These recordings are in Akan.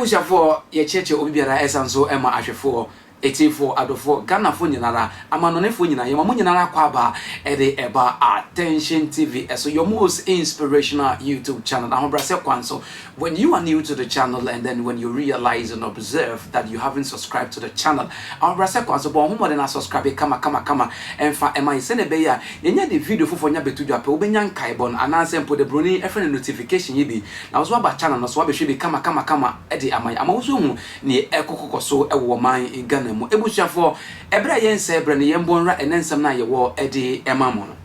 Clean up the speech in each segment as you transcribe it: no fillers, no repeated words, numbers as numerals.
Ebusha for ye cheche obibiara esanso ema ahwefo etifo adofo Ghana fo nyinara amanone fo nyina ye mamu nyinara kwa ba ede eba Attention TV so your most inspirational YouTube channel. Kwanso, when you are new to the channel and then when you realize and observe that you haven't subscribed to the channel, Kwanso bo homo de na subscribe kama emfa ema isene be ya yenya the video fo nya betu dwape obenya nkai bon ananse mpo de broni efre notification yibi na wo so aba channel no so abehwe bi kama ede amay amawo hu ne ekokokoso ewo man Ghana mu ebusuafo ebra yense ebra ne yembonra enensem na yewo ede emamo no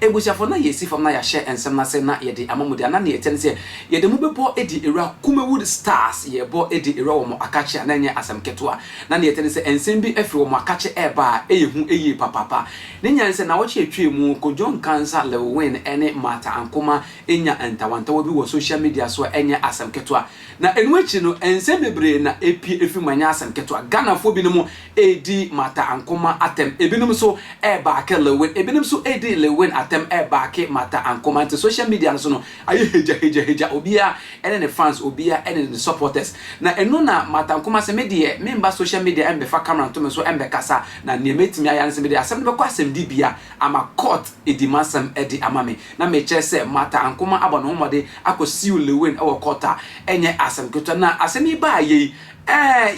ebusuafo na yesi fam na ya share ensem na se na yede amamude ana ne yeten se yede mu bebo edi era Kumewood Stars yebo edi era wo mo akache na nye asem ketoa na ne yeten se ensem bi afri wo mo akache eba eyehu eye papapa ne nya se na wo che etwe mu kojo Nkansah Lilwin ene mata Ankomah enya entawantawo bi wo social media so enye asem ketoa na enwechi no ensem bebre na efi manya asem ketoa Ghana fo bi no mo edi mata Ankomah atem ebinom so eba ke Lilwin ebinom so edi Lilwin atem eba ke mata Ankomah te social media so no aye heja obia ene ne fans obia ene ne supporters na eno na mata Ankomah se medie member social media embe fa camera to me so embe kasa na ne metimi aya se media asem be kwa asem di bia ama court edimasem edi amame na me che se mata Ankomah aba no mode akosi Lilwin e wo courta enye asem keto na asem iba ye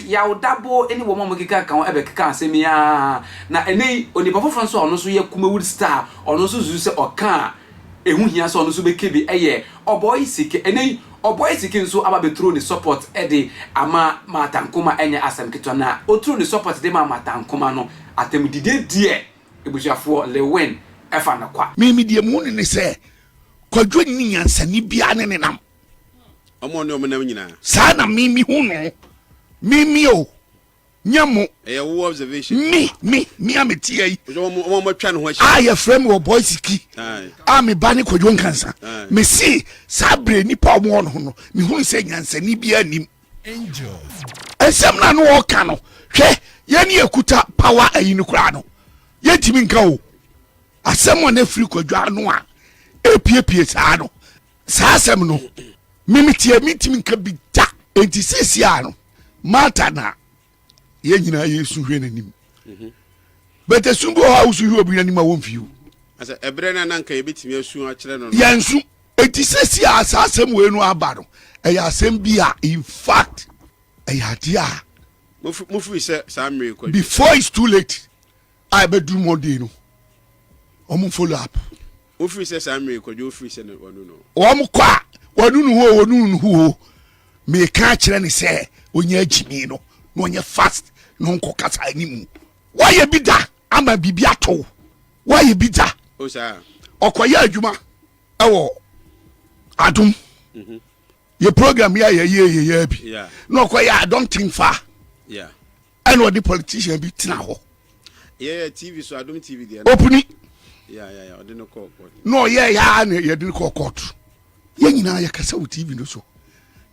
ya udabo eni wo mo kika kan ebe kika asem ya na eni onipa fofo so ono so ye Kumewood Star ono so zu se oka ehu hia so ono so be kebi eye Oboy Siki eni Oboy Siki nso aba betro ni support ede ama mata Ankomah enye asem keto na otro ni support de mata Ankomah no atem dide die ebusuafo Lilwin efa na kwa mimi die mu ne se Kwadwo ni nyansani bia ne nenam omo ne omenam nyina sa na mimi hu no mimi o nyamo wo observation me ametie yi omo twa ne ho ahia aye frame Oboy Siki me bani Kwadwo Nkansah me si sabre nipa omo no no me hu se nyansani bia anim angel esem na no wo ka no hwe ye ne ekuta power ayi no kura no ye timi nka o asem na free Kwadwo anu a epiepie saa no saa asem no mitimi nka bi da enti sesia no mata na ye nyina Yesu hwe nanim bete sumbo ha usu hwe obi nanim a wonfiu asa ebre na nanka ye betimi asu a kire no yansu enti sesia saa asem we no aba no eya asem bi a in fact eya dia mufu se saa mmiri Kwadwo before it's too late I bedu more day no omo follow up ofri se saa mmiri Kwadwo ofri se no wonu no omo kwa wonu hu me ka kire ne se onya agimi no no onye fast no nko kasa animu why bi da ama bibi ato why bi da o sa okoye adwuma ewo adum ye program ya ye bi no okoye I don't think far and what the politician bi tina ho TV so adum TV there opuni o de no call court no ya na ye de call court ye nyina ya kasa wo TV no so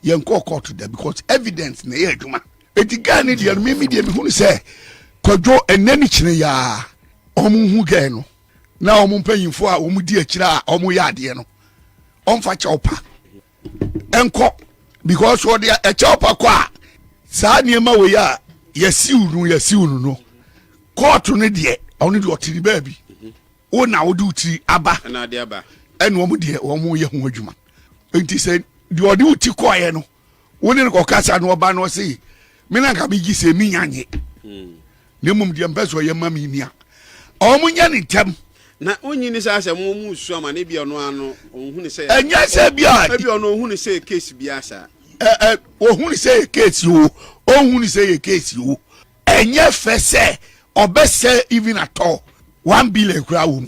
ye nko court there because evidence na ye adwuma etiga ne dia me dia me hu se Kwadwo enani kine ya omu hu gan no na omu mpanyimfo a omu di akira a omu ya ade no omfa chawpa enko because what dia e chawpa kwa saa niema we ya yasiunu no court ne de onu de otiri baabi o na wo de utiri aba na de aba ene omu de omu ye hu adwuma enti se de odi uti koye no woni ne kokasa no oba no se me na nka bigi se mi nyanye ne mum de mpeso ye mami nia omu nya ne tem na onyi ni sa mu mu su ama ne bia no ano ohun ni se enya se bia ono ohun ni se case bia sa ohun ni se case o ohun ni se case o enya fe se obese even at all 1 billion kura wo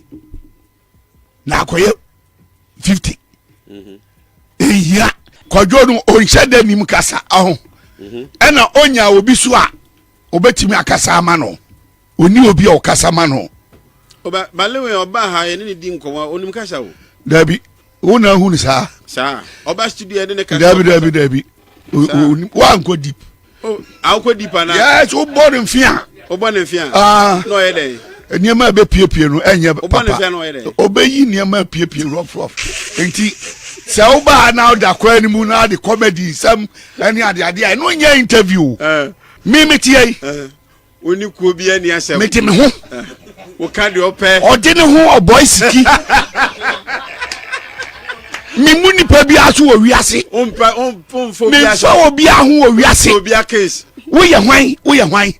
na akoye 50 iya Kwadwo no onhye da nim kasa ahụ ena onya obi so a obetimi akasa ama no oni obi a okasa ma no oba balewe oba ha ye ne di nkowa onim kasa wo dabi wona hu ni saa oba studio de ne kasa dabi wa nko deep akọ deep na yes o born mfia no ye dey niema be piepie no enye papa obeyi niema piepie rough enti So ba now da kwa ni mu na the comedy some any ade no nya interview me tie oni ko bi ani asem me te me ho wo ka de opɛ o de ne ho Oboy Siki me mu nipa bi aso wo wiase on me so obi aho wo wiase obi a case wo ye hwan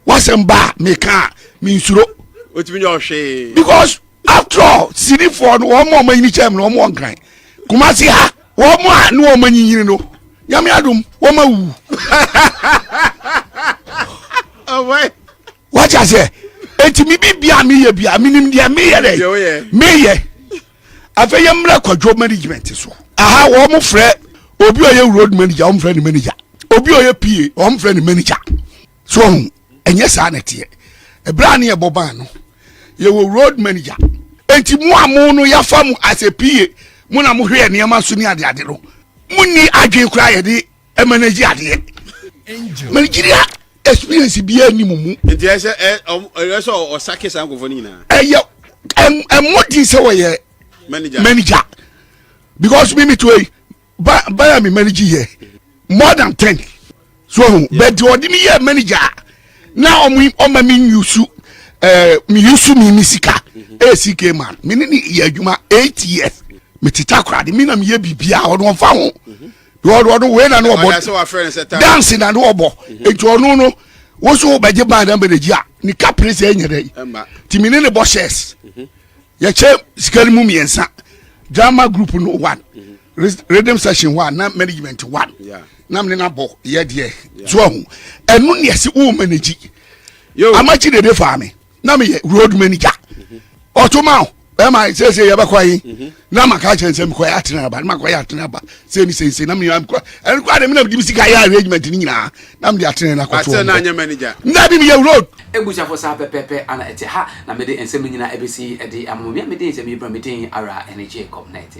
wasem ba me ka me nsuro otimi nya ohwe because after all city for no mo manyini chem no mo nkran kumasi ha wo mo a no manyini no nyame adum wo ma wu Oboy what I say etimi bibia me ye bia minim dia me ye dey me ye afeyemra Kwadwo management so aha wo mo frɛ obi oye road manager wo mo frɛ ni manager obi oye PA wo mo frɛ ni manager so enye sa na tie ebra ne ye boban no ye wo road manager enti mu amu no ya fa mu as a PA mu na mu hwe ne ma so ni ade no mu ni adwen kura ye de manage ade Nigeria experience bi ani mu enti ese so o sake san go foni na modi se wo ye manager because me to buy me manager here more than 10 so but the ordinary year manager now o ma me use me use me sika SK man me ni ye adwuma 8 years me tita krade me na me ye bibia o no fa ho do we na no obo dance na no obo etu onu no wo so beje band am beji a ni caprice enyere ti me ne bosses ye che sikari mu miensa drama group no 1 rhythm session 1 na management 1 na me na bo ye de so hu enu ne se wo manage yo amachi de fa me na me road manager otoma e ma say ye be kwai na maka chense me kwai atena ba na kwai atena ba say ni say na me am kwa en kwa de me na bi sika ya arrangement ni nyina na me atena na kwato atena anya manager na bi me road ebucha for sa pepepe ana ete ha na me de ensem nyina ebesi e de amomia me de ensem ibra me de ara energy connect